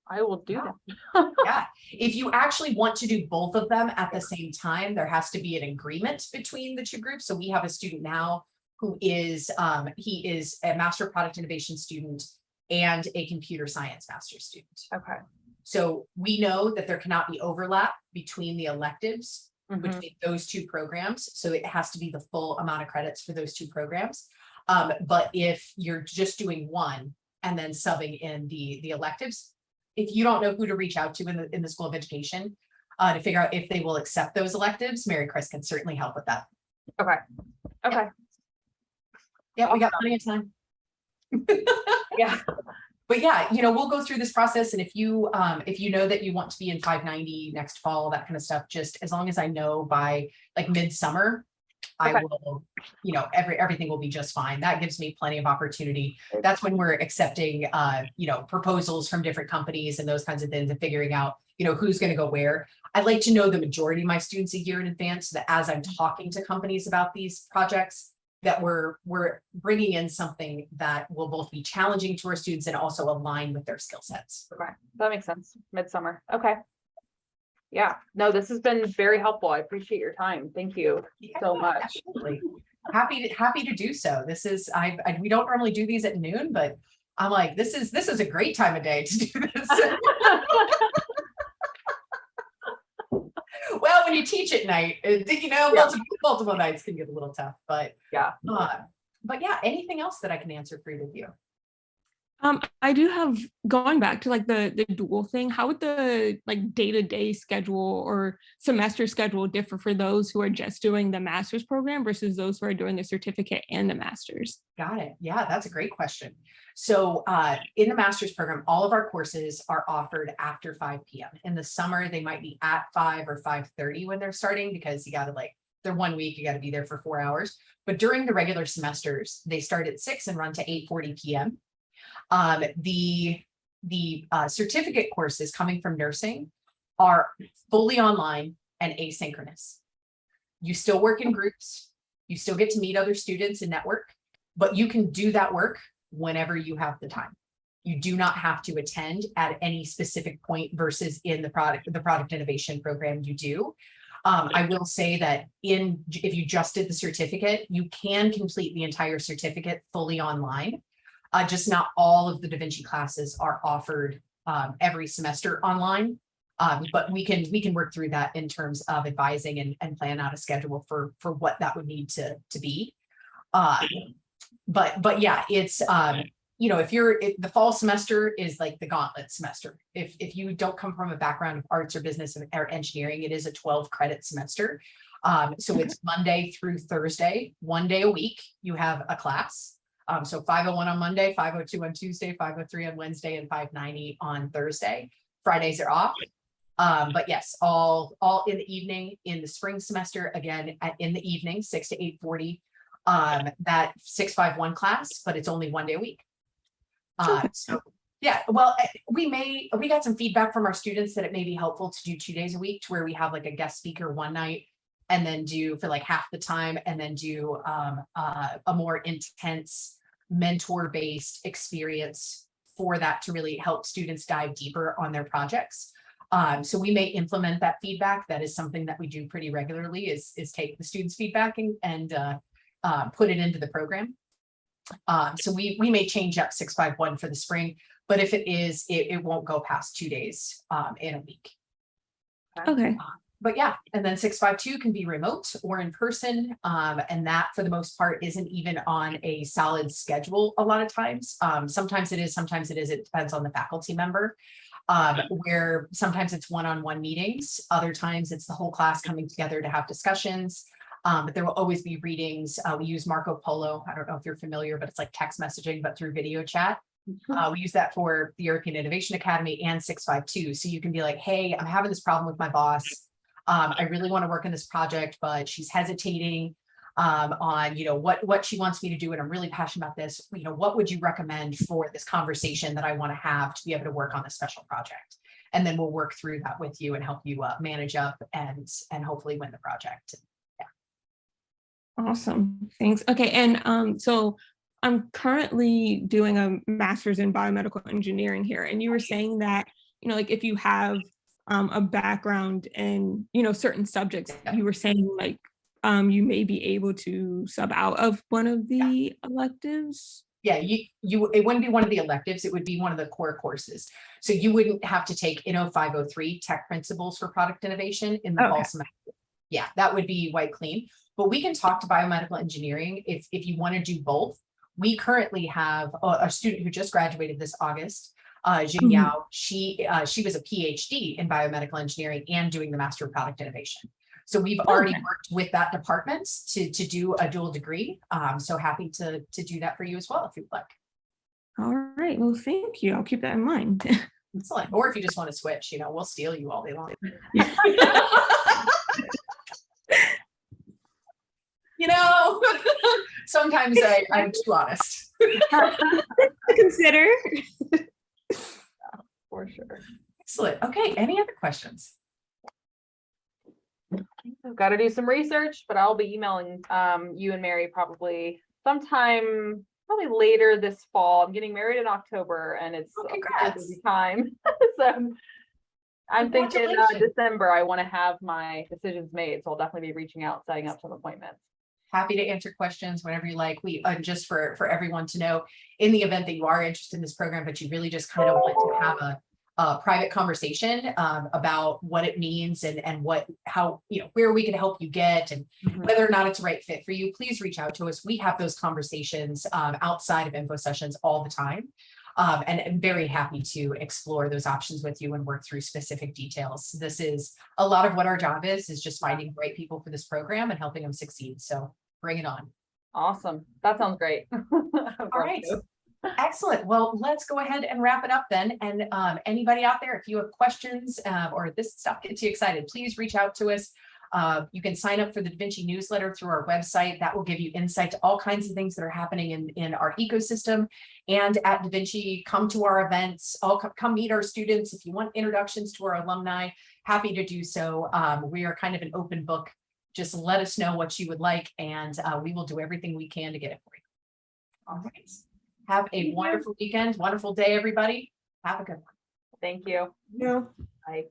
I will do that. Yeah. If you actually want to do both of them at the same time, there has to be an agreement between the 2 groups. So we have a student now who is, he is a Master of Product Innovation student and a computer science master's student. Okay. So we know that there cannot be overlap between the electives between those 2 programs. So it has to be the full amount of credits for those 2 programs. But if you're just doing one and then subbing in the electives, if you don't know who to reach out to in the School of Education to figure out if they will accept those electives, Mary Chris can certainly help with that. Okay. Okay. Yeah, we got plenty of time. Yeah. But yeah, we'll go through this process. And if you know that you want to be in 590 next fall, that kind of stuff, just as long as I know by like midsummer, I will, everything will be just fine. That gives me plenty of opportunity. That's when we're accepting, proposals from different companies and those kinds of things and figuring out, who's going to go where. I'd like to know the majority of my students a year in advance, so that as I'm talking to companies about these projects, that we're bringing in something that will both be challenging to our students and also align with their skill sets. Okay. That makes sense. Midsummer. Okay. Yeah, no, this has been very helpful. I appreciate your time. Thank you so much. Absolutely. Happy to do so. This is, we don't normally do these at noon, but I'm like, this is a great time of day to do this. Well, when you teach at night, multiple nights can get a little tough, but yeah, anything else that I can answer for you? I do have, going back to like the dual thing, how would the like day-to-day schedule or semester schedule differ for those who are just doing the master's program versus those who are doing the certificate and the master's? Got it. Yeah, that's a great question. So in the master's program, all of our courses are offered after 5 p.m. In the summer, they might be at 5 or 5:30 when they're starting, because you got to like, they're 1 week, you got to be there for 4 hours. But during the regular semesters, they start at 6 and run to 8:40 p.m. The certificate courses coming from nursing are fully online and asynchronous. You still work in groups, you still get to meet other students and network, but you can do that work whenever you have the time. You do not have to attend at any specific point versus in the product innovation program you do. I will say that if you just did the certificate, you can complete the entire certificate fully online. Just not all of the Da Vinci classes are offered every semester online. But we can work through that in terms of advising and plan out a schedule for what that would need to be. But yeah, it's if the fall semester is like the gauntlet semester. If you don't come from a background of arts or business or engineering, it is a 12 credit semester. So it's Monday through Thursday, 1 day a week, you have a class. So 501 on Monday, 502 on Tuesday, 503 on Wednesday, and 590 on Thursday. Fridays are off. But yes, all in the evening. In the spring semester, again, in the evening, 6 to 8:40, that 651 class, but it's only 1 day a week. So yeah, well, we got some feedback from our students that it may be helpful to do 2 days a week, to where we have like a guest speaker one night and then do for like half the time, and then do a more intense mentor-based experience for that, to really help students dive deeper on their projects. So we may implement that feedback. That is something that we do pretty regularly, is take the students' feedback and put it into the program. So we may change up 651 for the spring, but if it is, it won't go past 2 days in a week. Okay. But yeah, and then 652 can be remote or in person. And that for the most part isn't even on a solid schedule a lot of times. Sometimes it is, sometimes it isn't. It depends on the faculty member. Where sometimes it's one-on-one meetings, other times it's the whole class coming together to have discussions. But there will always be readings. We use Marco Polo. I don't know if you're familiar, but it's like text messaging, but through video chat. We use that for the European Innovation Academy and 652. So you can be like, hey, I'm having this problem with my boss. I really want to work in this project, but she's hesitating on, what she wants me to do. And I'm really passionate about this. What would you recommend for this conversation that I want to have to be able to work on this special project? And then we'll work through that with you and help you manage up and hopefully win the project. Yeah. Awesome. Thanks. Okay. And so I'm currently doing a master's in biomedical engineering here. And you were saying that, like if you have a background in, certain subjects, you were saying like, you may be able to sub out of one of the electives. Yeah, it wouldn't be one of the electives, it would be one of the core courses. So you wouldn't have to take INNO 503 Tech Principles for Product Innovation in the fall semester. Yeah, that would be white clean. But we can talk to biomedical engineering if you want to do both. We currently have a student who just graduated this August, Jing Yao. She was a PhD in biomedical engineering and doing the Master of Product Innovation. So we've already worked with that department to do a dual degree. So happy to do that for you as well if you'd like. All right. Well, thank you. I'll keep that in mind. Excellent. Or if you just want to switch, we'll steal you all day long. Sometimes I'm too honest. Consider. For sure. Excellent. Okay. Any other questions? I've got to do some research, but I'll be emailing you and Mary probably sometime, probably later this fall. I'm getting married in October, and it's a busy time. So I'm thinking December. I want to have my decisions made, so I'll definitely be reaching out, setting up some appointments. Happy to answer questions whenever you like. We just for everyone to know, in the event that you are interested in this program, but you really just kind of want to have a private conversation about what it means and how where we can help you get and whether or not it's a right fit for you, please reach out to us. We have those conversations outside of info sessions all the time. And I'm very happy to explore those options with you and work through specific details. This is a lot of what our job is just finding great people for this program and helping them succeed. So bring it on. Awesome. That sounds great. All right. Excellent. Well, let's go ahead and wrap it up then. And anybody out there, if you have questions or this stuff gets you excited, please reach out to us. You can sign up for the Da Vinci newsletter through our website. That will give you insight to all kinds of things that are happening in our ecosystem. And at Da Vinci, come to our events, come meet our students. If you want introductions to our alumni, happy to do so. We are kind of an open book. Just let us know what you would like, and we will do everything we can to get it for you. All right. Have a wonderful weekend, wonderful day, everybody. Have a good one. Thank you. No. Bye.